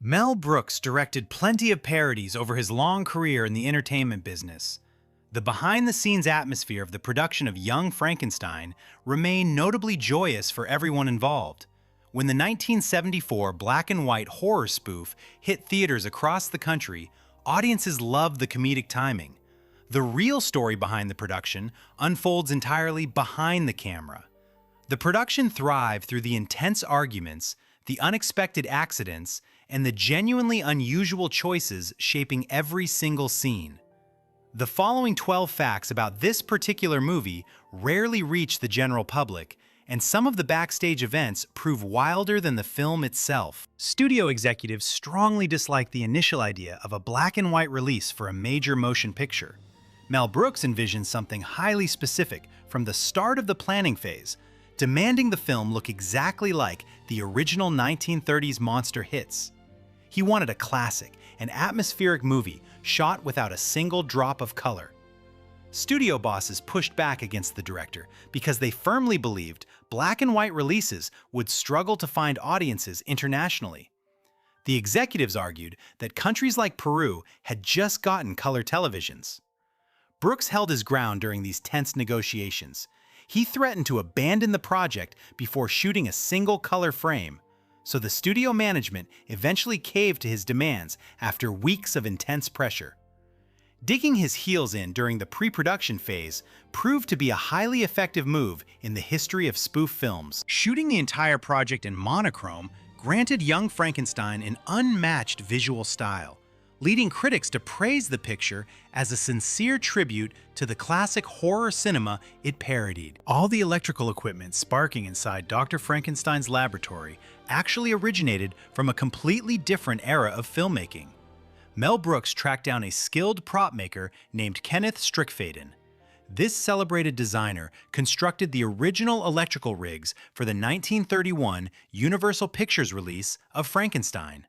Mel Brooks directed plenty of parodies over his long career in the entertainment business. The behind-the-scenes atmosphere of the production of Young Frankenstein remained notably joyous for everyone involved. When the 1974 black-and-white horror spoof hit theaters across the country, audiences loved the comedic timing. The real story behind the production unfolds entirely behind the camera. The production thrived through the intense arguments, the unexpected accidents, and the genuinely unusual choices shaping every single scene. The following 12 facts about this particular movie rarely reach the general public, and some of the backstage events prove wilder than the film itself. Studio executives strongly disliked the initial idea of a black and white release for a major motion picture. Mel Brooks envisioned something highly specific from the start of the planning phase, demanding the film look exactly like the original 1930s monster hits. He wanted a classic, an atmospheric movie shot without a single drop of color. Studio bosses pushed back against the director because they firmly believed black and white releases would struggle to find audiences internationally. The executives argued that countries like Peru had just gotten color televisions. Brooks held his ground during these tense negotiations. He threatened to abandon the project before shooting a single color frame, so the studio management eventually caved to his demands after weeks of intense pressure. Digging his heels in during the pre-production phase proved to be a highly effective move in the history of spoof films. Shooting the entire project in monochrome granted Young Frankenstein an unmatched visual style, leading critics to praise the picture as a sincere tribute to the classic horror cinema it parodied. All the electrical equipment sparking inside Dr. Frankenstein's laboratory actually originated from a completely different era of filmmaking. Mel Brooks tracked down a skilled prop maker named Kenneth Strickfaden. This celebrated designer constructed the original electrical rigs for the 1931 Universal Pictures release of Frankenstein.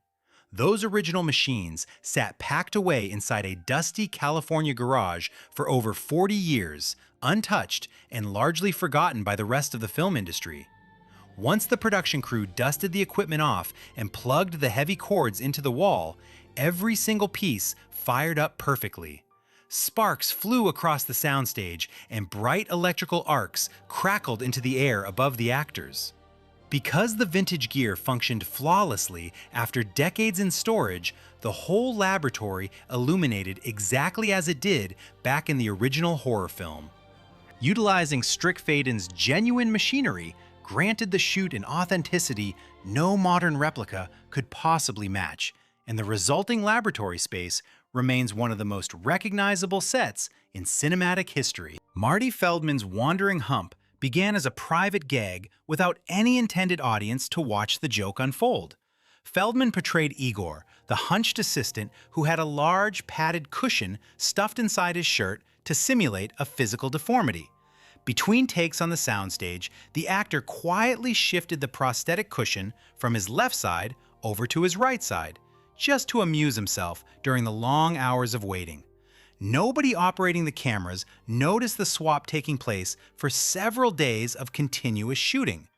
Those original machines sat packed away inside a dusty California garage for over 40 years, untouched and largely forgotten by the rest of the film industry. Once the production crew dusted the equipment off and plugged the heavy cords into the wall, every single piece fired up perfectly. Sparks flew across the soundstage and bright electrical arcs crackled into the air above the actors. Because the vintage gear functioned flawlessly after decades in storage, the whole laboratory illuminated exactly as it did back in the original horror film. Utilizing Strickfaden's genuine machinery granted the shoot an authenticity no modern replica could possibly match, and the resulting laboratory space remains one of the most recognizable sets in cinematic history. Marty Feldman's wandering hump began as a private gag without any intended audience to watch the joke unfold. Feldman portrayed Igor, the hunched assistant who had a large padded cushion stuffed inside his shirt to simulate a physical deformity. Between takes on the soundstage, the actor quietly shifted the prosthetic cushion from his left side over to his right side, just to amuse himself during the long hours of waiting. Nobody operating the cameras noticed the swap taking place for several days of continuous shooting.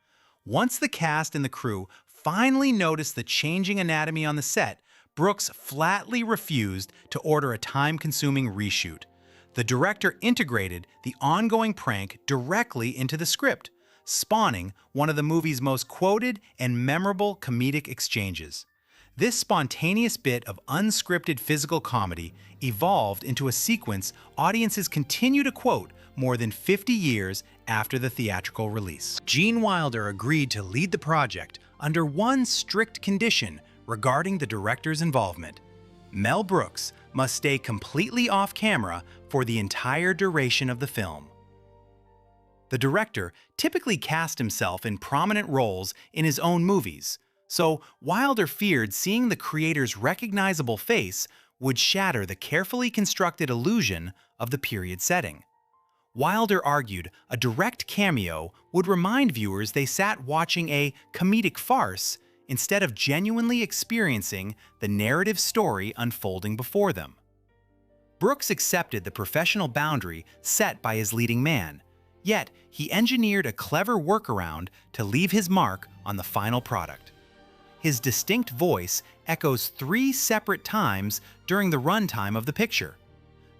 Once the cast and the crew finally noticed the changing anatomy on the set, Brooks flatly refused to order a time-consuming reshoot. The director integrated the ongoing prank directly into the script, spawning one of the movie's most quoted and memorable comedic exchanges. This spontaneous bit of unscripted physical comedy evolved into a sequence audiences continue to quote more than 50 years after the theatrical release. Gene Wilder agreed to lead the project under one strict condition regarding the director's involvement. Mel Brooks must stay completely off camera for the entire duration of the film. The director typically cast himself in prominent roles in his own movies, so Wilder feared seeing the creator's recognizable face would shatter the carefully constructed illusion of the period setting. Wilder argued a direct cameo would remind viewers they sat watching a comedic farce instead of genuinely experiencing the narrative story unfolding before them. Brooks accepted the professional boundary set by his leading man, yet he engineered a clever workaround to leave his mark on the final product. his distinct voice echoes 3 separate times during the runtime of the picture.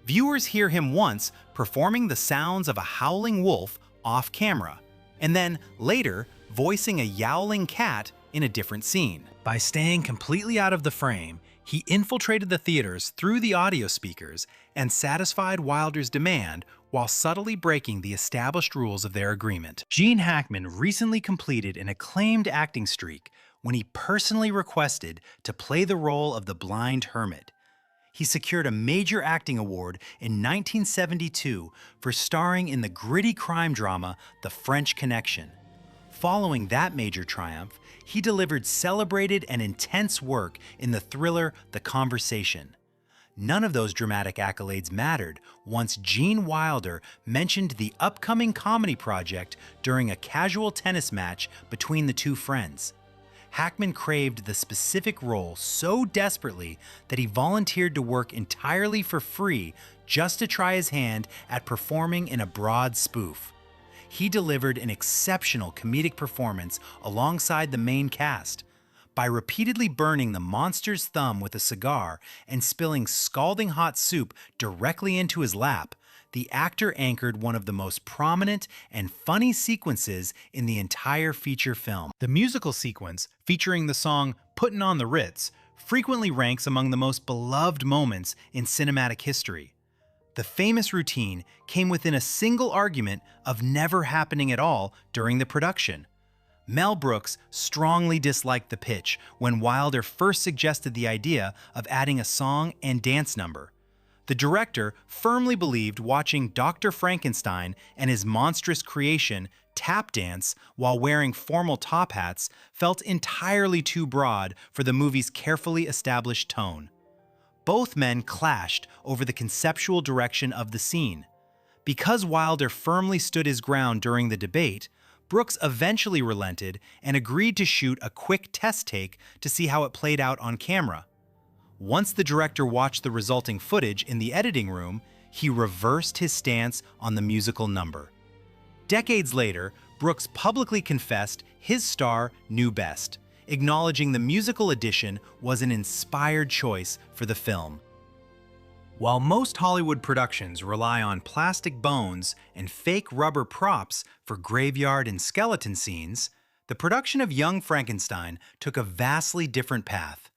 Viewers hear him once performing the sounds of a howling wolf off camera, and then later voicing a yowling cat in a different scene. By staying completely out of the frame, he infiltrated the theaters through the audio speakers and satisfied Wilder's demand while subtly breaking the established rules of their agreement. Gene Hackman recently completed an acclaimed acting streak when he personally requested to play the role of the blind hermit. He secured a major acting award in 1972 for starring in the gritty crime drama The French Connection. Following that major triumph, he delivered celebrated and intense work in the thriller The Conversation. None of those dramatic accolades mattered once Gene Wilder mentioned the upcoming comedy project during a casual tennis match between the two friends. Hackman craved the specific role so desperately that he volunteered to work entirely for free just to try his hand at performing in a broad spoof. He delivered an exceptional comedic performance alongside the main cast. By repeatedly burning the monster's thumb with a cigar and spilling scalding hot soup directly into his lap, the actor anchored one of the most prominent and funny sequences in the entire feature film. The musical sequence, featuring the song Puttin on the Ritz, frequently ranks among the most beloved moments in cinematic history. The famous routine came within a single argument of never happening at all during the production. Mel Brooks strongly disliked the pitch when Wilder first suggested the idea of adding a song and dance number. The director firmly believed watching Dr. Frankenstein and his monstrous creation tap dance while wearing formal top hats felt entirely too broad for the movie's carefully established tone. Both men clashed over the conceptual direction of the scene. Because Wilder firmly stood his ground during the debate, Brooks eventually relented and agreed to shoot a quick test take to see how it played out on camera. Once the director watched the resulting footage in the editing room, he reversed his stance on the musical number. Decades later, Brooks publicly confessed his star knew best, acknowledging the musical addition was an inspired choice for the film. While most Hollywood productions rely on plastic bones and fake rubber props for graveyard and skeleton scenes, the production of Young Frankenstein took a vastly different path.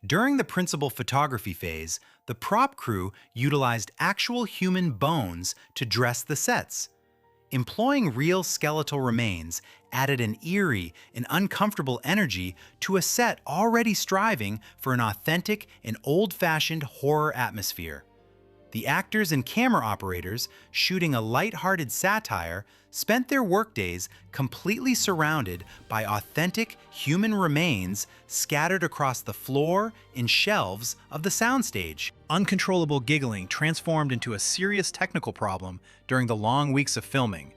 During the principal photography phase, the prop crew utilized actual human bones to dress the sets. Employing real skeletal remains added an eerie and uncomfortable energy to a set already striving for an authentic and old-fashioned horror atmosphere. The actors and camera operators, shooting a light-hearted satire, spent their workdays completely surrounded by authentic human remains scattered across the floor and shelves of the soundstage. Uncontrollable giggling transformed into a serious technical problem during the long weeks of filming.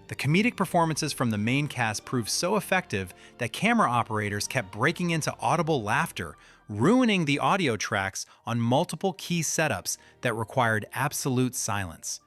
The comedic performances from the main cast proved so effective that camera operators kept breaking into audible laughter, ruining the audio tracks on multiple key setups that required absolute silence.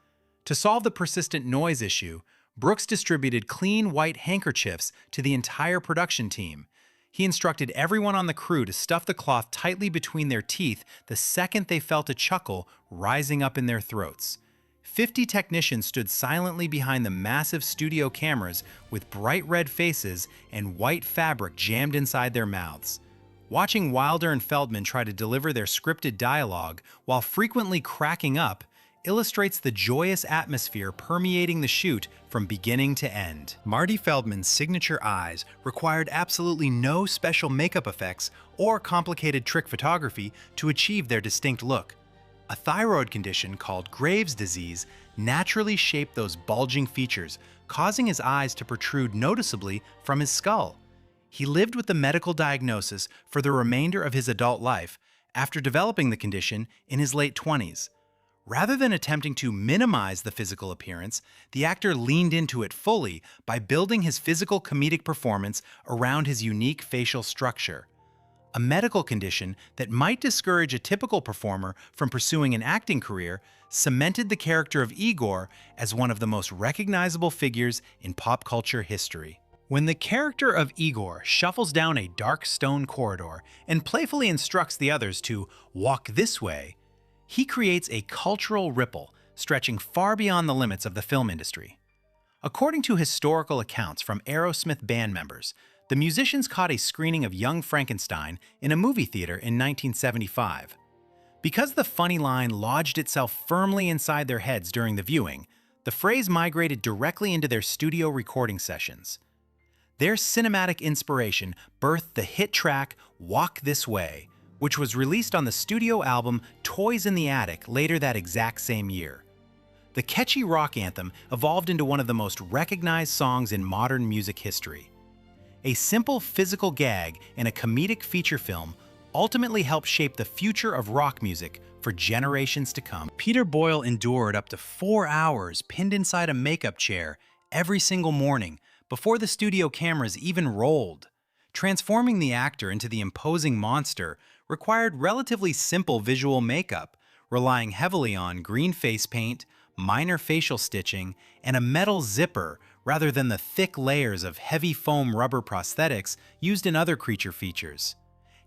To solve the persistent noise issue, Brooks distributed clean white handkerchiefs to the entire production team. He instructed everyone on the crew to stuff the cloth tightly between their teeth the second they felt a chuckle rising up in their throats. 50 technicians stood silently behind the massive studio cameras with bright red faces and white fabric jammed inside their mouths. Watching Wilder and Feldman try to deliver their scripted dialogue while frequently cracking up illustrates the joyous atmosphere permeating the shoot from beginning to end. Marty Feldman's signature eyes required absolutely no special makeup effects or complicated trick photography to achieve their distinct look. A thyroid condition called Graves' disease naturally shaped those bulging features, causing his eyes to protrude noticeably from his skull. He lived with the medical diagnosis for the remainder of his adult life after developing the condition in his late 20s. Rather than attempting to minimize the physical appearance, the actor leaned into it fully by building his physical comedic performance around his unique facial structure. A medical condition that might discourage a typical performer from pursuing an acting career cemented the character of Igor as one of the most recognizable figures in pop culture history. When the character of Igor shuffles down a dark stone corridor and playfully instructs the others to walk this way, he creates a cultural ripple stretching far beyond the limits of the film industry. According to historical accounts from Aerosmith band members, the musicians caught a screening of Young Frankenstein in a movie theater in 1975. Because the funny line lodged itself firmly inside their heads during the viewing, the phrase migrated directly into their studio recording sessions. Their cinematic inspiration birthed the hit track Walk This Way, which was released on the studio album Toys in the Attic later that exact same year. The catchy rock anthem evolved into one of the most recognized songs in modern music history. A simple physical gag in a comedic feature film ultimately helped shape the future of rock music for generations to come. Peter Boyle endured up to 4 hours pinned inside a makeup chair every single morning before the studio cameras even rolled. Transforming the actor into the imposing monster required relatively simple visual makeup, relying heavily on green face paint, minor facial stitching, and a metal zipper rather than the thick layers of heavy foam rubber prosthetics used in other creature features.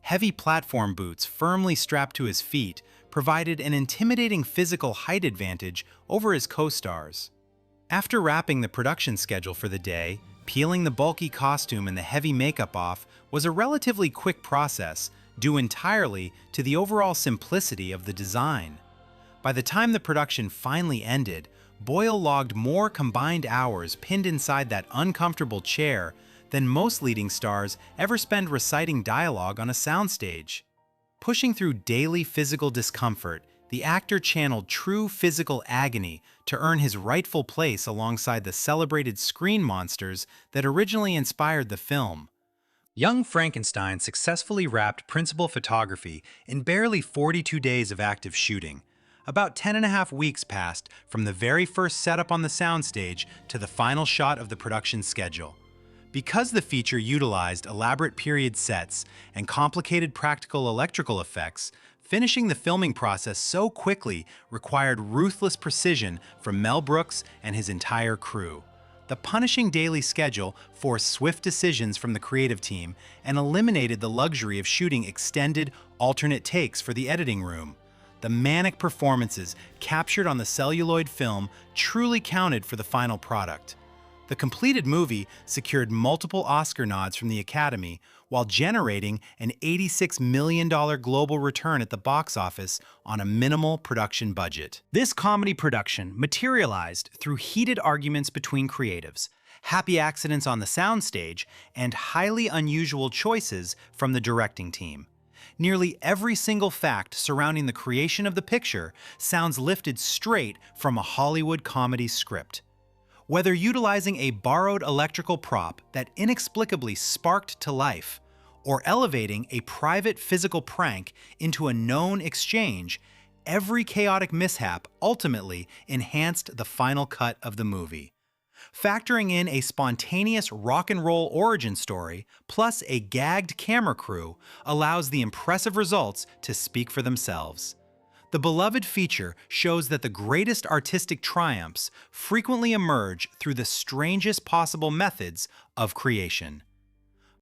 Heavy platform boots firmly strapped to his feet provided an intimidating physical height advantage over his co-stars. After wrapping the production schedule for the day, peeling the bulky costume and the heavy makeup off was a relatively quick process, due entirely to the overall simplicity of the design. By the time the production finally ended, Boyle logged more combined hours pinned inside that uncomfortable chair than most leading stars ever spend reciting dialogue on a soundstage. Pushing through daily physical discomfort, the actor channeled true physical agony to earn his rightful place alongside the celebrated screen monsters that originally inspired the film. Young Frankenstein successfully wrapped principal photography in barely 42 days of active shooting. About 10.5 weeks passed from the very first setup on the soundstage to the final shot of the production schedule. Because the feature utilized elaborate period sets and complicated practical electrical effects, finishing the filming process so quickly required ruthless precision from Mel Brooks and his entire crew. The punishing daily schedule forced swift decisions from the creative team and eliminated the luxury of shooting extended, alternate takes for the editing room. The manic performances captured on the celluloid film truly counted for the final product. The completed movie secured multiple Oscar nods from the Academy while generating an $86 million global return at the box office on a minimal production budget. This comedy production materialized through heated arguments between creatives, happy accidents on the soundstage, and highly unusual choices from the directing team. Nearly every single fact surrounding the creation of the picture sounds lifted straight from a Hollywood comedy script. Whether utilizing a borrowed electrical prop that inexplicably sparked to life, or elevating a private physical prank into a known exchange, every chaotic mishap ultimately enhanced the final cut of the movie. Factoring in a spontaneous rock and roll origin story plus a gagged camera crew allows the impressive results to speak for themselves. The beloved feature shows that the greatest artistic triumphs frequently emerge through the strangest possible methods of creation.